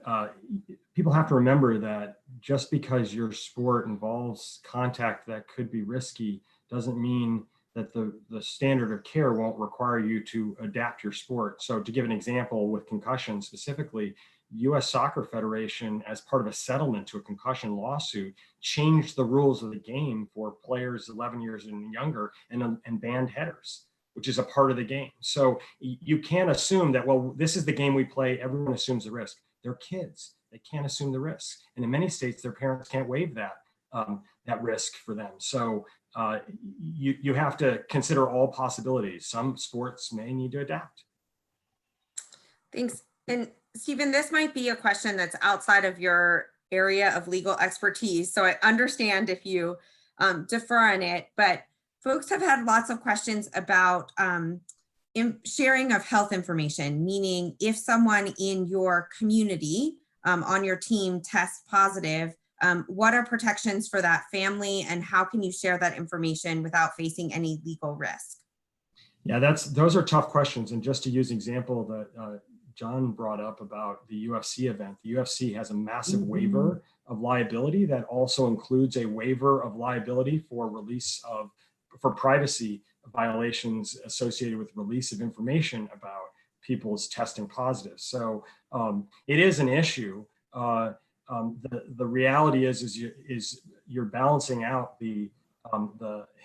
people have to remember that just because your sport involves contact that could be risky doesn't mean that the standard of care won't require you to adapt your sport. So to give an example with concussion specifically, U.S. Soccer Federation, as part of a settlement to a concussion lawsuit, changed the rules of the game for players 11 years and younger and banned headers, which is a part of the game. So you can't assume that, well, this is the game we play, everyone assumes the risk. They're kids, they can't assume the risk. And in many states, their parents can't waive that risk for them. So you have to consider all possibilities. Some sports may need to adapt. Thanks. And Stephen, this might be a question that's outside of your area of legal expertise, so I understand if you defer on it, but folks have had lots of questions about sharing of health information, meaning if someone in your community on your team tests positive, what are protections for that family, and how can you share that information without facing any legal risk? Yeah, those are tough questions. And just to use an example that John brought up about the UFC event, the UFC has a massive waiver of liability that also includes a waiver of liability for for privacy violations associated with release of information about people's testing positive. So it is an issue. The reality is you're balancing out the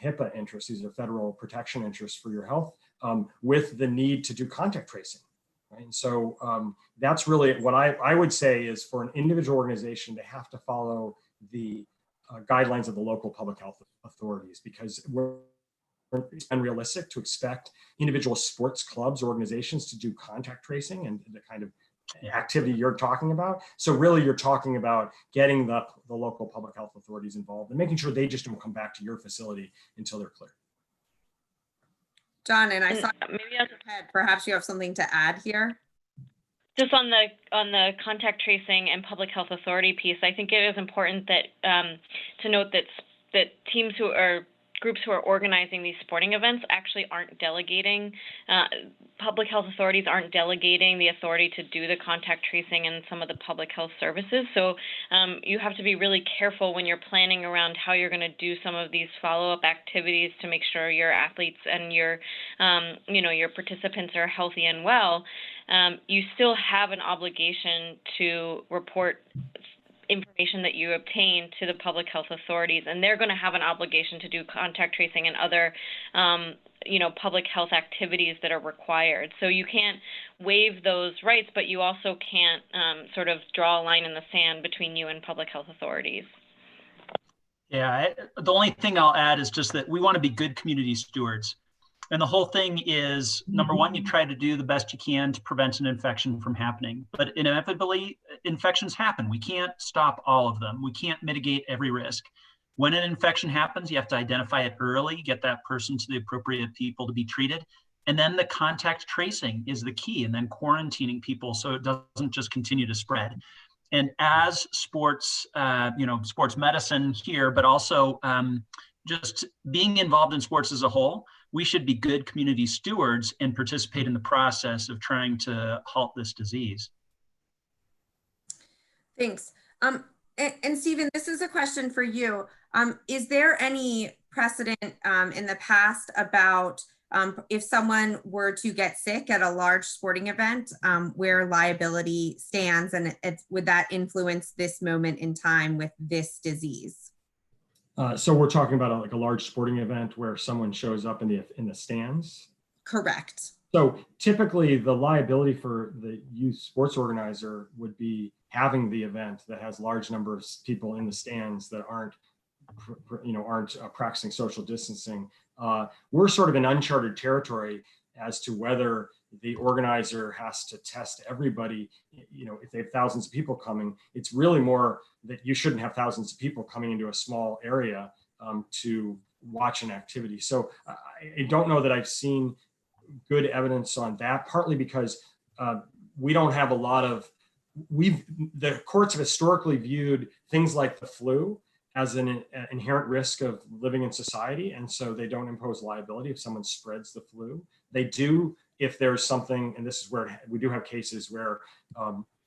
HIPAA interests, these are federal protection interests for your health, with the need to do contact tracing. Right? And so that's really what I would say is for an individual organization to have to follow the guidelines of the local public health authorities, because it's unrealistic to expect individual sports clubs, organizations to do contact tracing and the kind of activity you're talking about. So really you're talking about getting the local public health authorities involved and making sure they just don't come back to your facility until they're clear. John, and I saw maybe perhaps you have something to add here. Just on the contact tracing and public health authority piece, I think it is important that to note that teams who are groups who are organizing these sporting events actually aren't delegating, public health authorities aren't delegating the authority to do the contact tracing and some of the public health services. So you have to be really careful when you're planning around how you're going to do some of these follow-up activities to make sure your athletes and your participants are healthy and well. You still have an obligation to report information that you obtain to the public health authorities, and they're going to have an obligation to do contact tracing and other, public health activities that are required. So you can't waive those rights, but you also can't sort of draw a line in the sand between you and public health authorities. Yeah, the only thing I'll add is just that we want to be good community stewards. And the whole thing is, number one, you try to do the best you can to prevent an infection from happening. But inevitably, infections happen. We can't stop all of them. We can't mitigate every risk. When an infection happens, you have to identify it early, get that person to the appropriate people to be treated. And then the contact tracing is the key, and then quarantining people so it doesn't just continue to spread. And as sports, sports medicine here, but also just being involved in sports as a whole, we should be good community stewards and participate in the process of trying to halt this disease. Thanks. And Stephen, this is a question for you. Is there any precedent in the past about if someone were to get sick at a large sporting event, where liability stands, and would that influence this moment in time with this disease? So we're talking about a large sporting event where someone shows up in the stands? Correct. So typically the liability for the youth sports organizer would be having the event that has large numbers of people in the stands that aren't practicing social distancing. We're sort of in uncharted territory as to whether the organizer has to test everybody. If they have thousands of people coming, it's really more that you shouldn't have thousands of people coming into a small area to watch an activity. So I don't know that I've seen good evidence on that, partly because we don't have a lot of, the courts have historically viewed things like the flu as an inherent risk of living in society. And so they don't impose liability if someone spreads the flu. They do if there's something, and this is where we do have cases where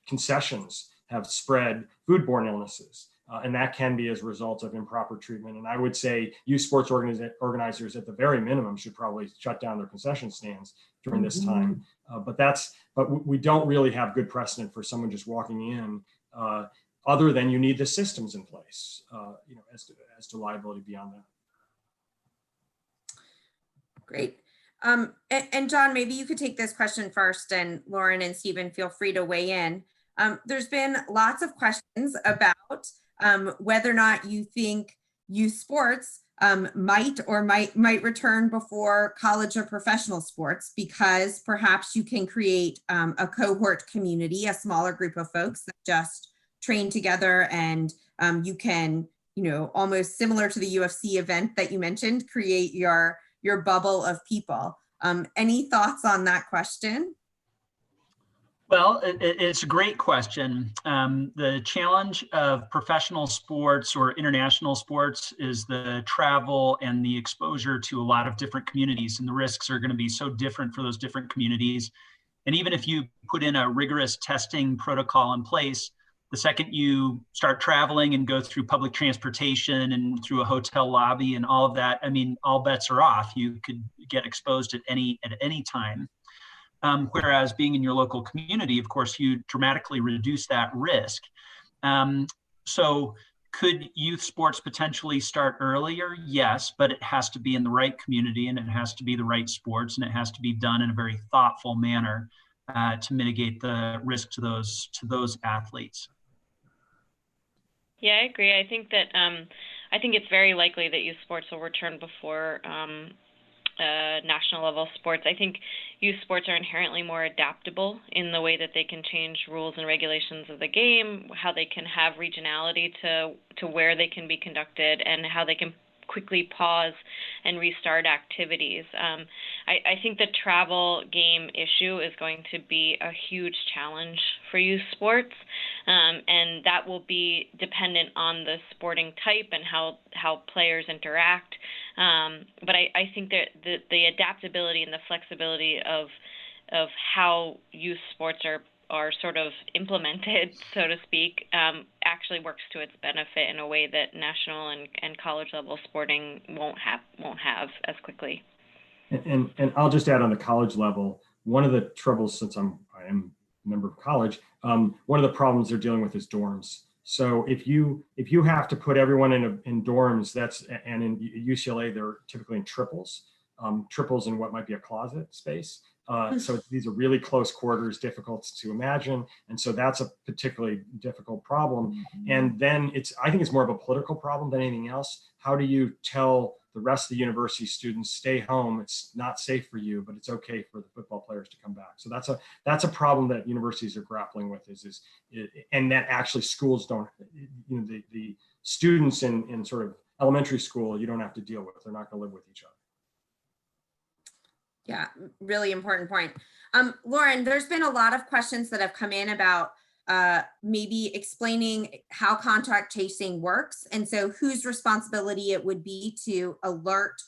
concessions have spread foodborne illnesses. And that can be as a result of improper treatment. And I would say youth sports organizers at the very minimum should probably shut down their concession stands during this time. But we don't really have good precedent for someone just walking in, other than you need the systems in place, as to liability beyond that. Great. And John, maybe you could take this question first, and Lauren and Stephen, feel free to weigh in. There's been lots of questions about whether or not you think youth sports might return before college or professional sports, because perhaps you can create a cohort community, a smaller group of folks that just train together, and you can, almost similar to the UFC event that you mentioned, create your bubble of people. Any thoughts on that question? Well, it's a great question. The challenge of professional sports or international sports is the travel and the exposure to a lot of different communities, and the risks are going to be so different for those different communities. And even if you put in a rigorous testing protocol in place, the second you start traveling and go through public transportation and through a hotel lobby and all of that, all bets are off. You could get exposed at any time. Whereas being in your local community, of course, you dramatically reduce that risk. So could youth sports potentially start earlier? Yes, but it has to be in the right community, and it has to be the right sports, and it has to be done in a very thoughtful manner to mitigate the risk to those athletes. Yeah, I agree. I think that I think it's very likely that youth sports will return before national level sports. I think youth sports are inherently more adaptable in the way that they can change rules and regulations of the game, how they can have regionality to where they can be conducted, and how they can quickly pause and restart activities. I think the travel game issue is going to be a huge challenge for youth sports, and that will be dependent on the sporting type and how players interact. But I think that the adaptability and the flexibility of how youth sports are sort of implemented, so to speak, actually works to its benefit in a way that national and college level sporting won't have as quickly. And I'll just add on the college level, one of the troubles, since I am a member of college, one of the problems they're dealing with is dorms. So if you have to put everyone in dorms, and in UCLA they're typically in triples in what might be a closet space. So these are really close quarters, difficult to imagine. And so that's a particularly difficult problem. And then I think it's more of a political problem than anything else. How do you tell the rest of the university students, stay home, it's not safe for you, but it's okay for the football players to come back? So that's a problem that universities are grappling with and that actually schools don't, the students in sort of elementary school, you don't have to deal with, they're not gonna live with each other. Yeah, really important point. Lauren, there's been a lot of questions that have come in about maybe explaining how contact tracing works. And so whose responsibility it would be to alert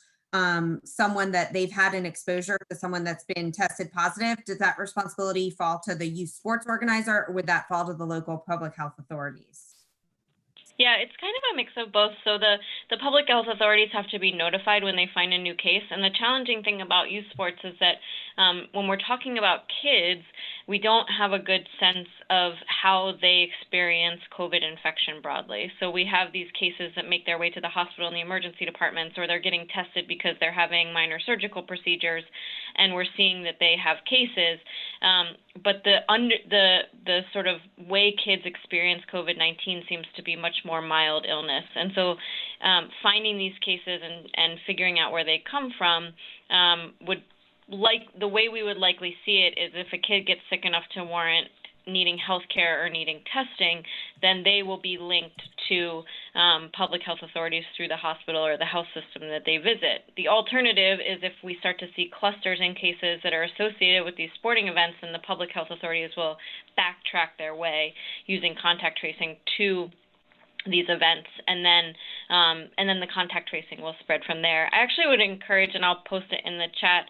someone that they've had an exposure to someone that's been tested positive. Does that responsibility fall to the youth sports organizer, or would that fall to the local public health authorities? Yeah, it's kind of a mix of both. So the public health authorities have to be notified when they find a new case. And the challenging thing about youth sports is that when we're talking about kids, we don't have a good sense of how they experience COVID infection broadly. So we have these cases that make their way to the hospital and the emergency departments, or they're getting tested because they're having minor surgical procedures, and we're seeing that they have cases. But the sort of way kids experience COVID-19 seems to be much more mild illness. And so finding these cases and figuring out where they come from the way we would likely see it is if a kid gets sick enough to warrant needing health care or needing testing, then they will be linked to public health authorities through the hospital or the health system that they visit. The alternative is if we start to see clusters in cases that are associated with these sporting events, then the public health authorities will backtrack their way using contact tracing to these events, and then the contact tracing will spread from there. I actually would encourage, and I'll post it in the chat,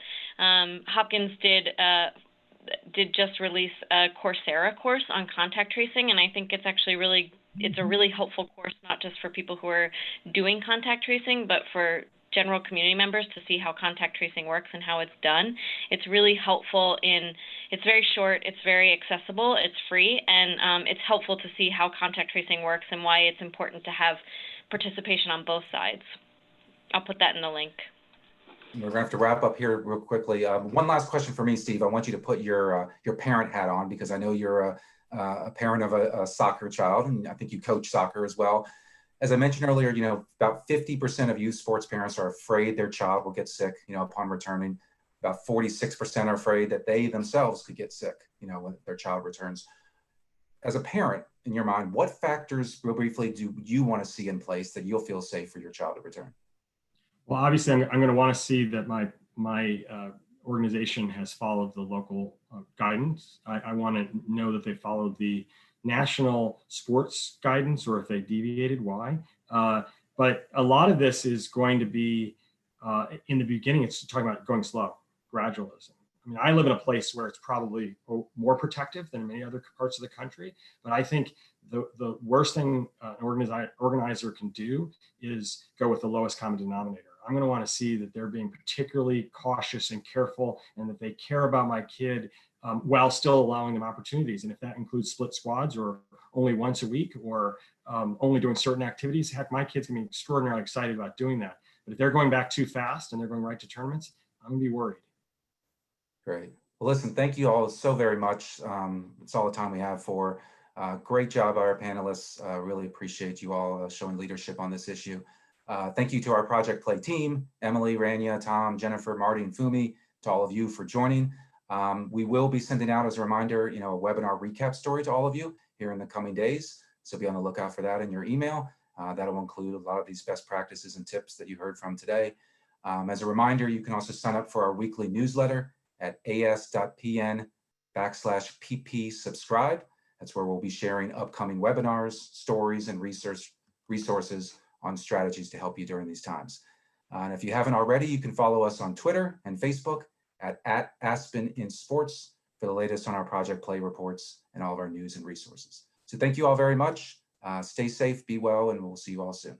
Hopkins did just release a Coursera course on contact tracing, and I think it's actually it's a really helpful course, not just for people who are doing contact tracing, but for general community members to see how contact tracing works and how it's done. It's really helpful it's very short, it's very accessible, it's free, and it's helpful to see how contact tracing works and why it's important to have participation on both sides. I'll put that in the link. We're gonna have to wrap up here real quickly. One last question for me, Steve. I want you to put your parent hat on, because I know you're a parent of a soccer child, and I think you coach soccer as well. As I mentioned earlier, about 50% of youth sports parents are afraid their child will get sick, upon returning. About 46% are afraid that they themselves could get sick, when their child returns. As a parent, in your mind, what factors, real briefly, do you want to see in place that you'll feel safe for your child to return? Well, obviously, I'm going to want to see that my organization has followed the local guidance. I want to know that they followed the national sports guidance, or if they deviated, why. But a lot of this is going to be, in the beginning, it's talking about going slow, gradualism. I mean, I live in a place where it's probably more protective than many other parts of the country, but I think the worst thing an organizer can do is go with the lowest common denominator. I'm going to want to see that they're being particularly cautious and careful, and that they care about my kid while still allowing them opportunities. And if that includes split squads or only once a week or only doing certain activities, heck, my kid's going to be extraordinarily excited about doing that. But if they're going back too fast and they're going right to tournaments, I'm going to be worried. Great. Well, listen, thank you all so very much. It's all the time we have for. Great job, our panelists. Really appreciate you all showing leadership on this issue. Thank you to our Project Play team, Emily, Rania, Tom, Jennifer, Marty, and Fumi, to all of you for joining. We will be sending out, as a reminder, a webinar recap story to all of you here in the coming days. So be on the lookout for that in your email. That'll include a lot of these best practices and tips that you heard from today. As a reminder, you can also sign up for our weekly newsletter at as.pn/pp subscribe. That's where we'll be sharing upcoming webinars, stories, and resources on strategies to help you during these times. And if you haven't already, you can follow us on Twitter and Facebook at Aspen in Sports for the latest on our Project Play reports and all of our news and resources. So thank you all very much. Stay safe, be well, and we'll see you all soon.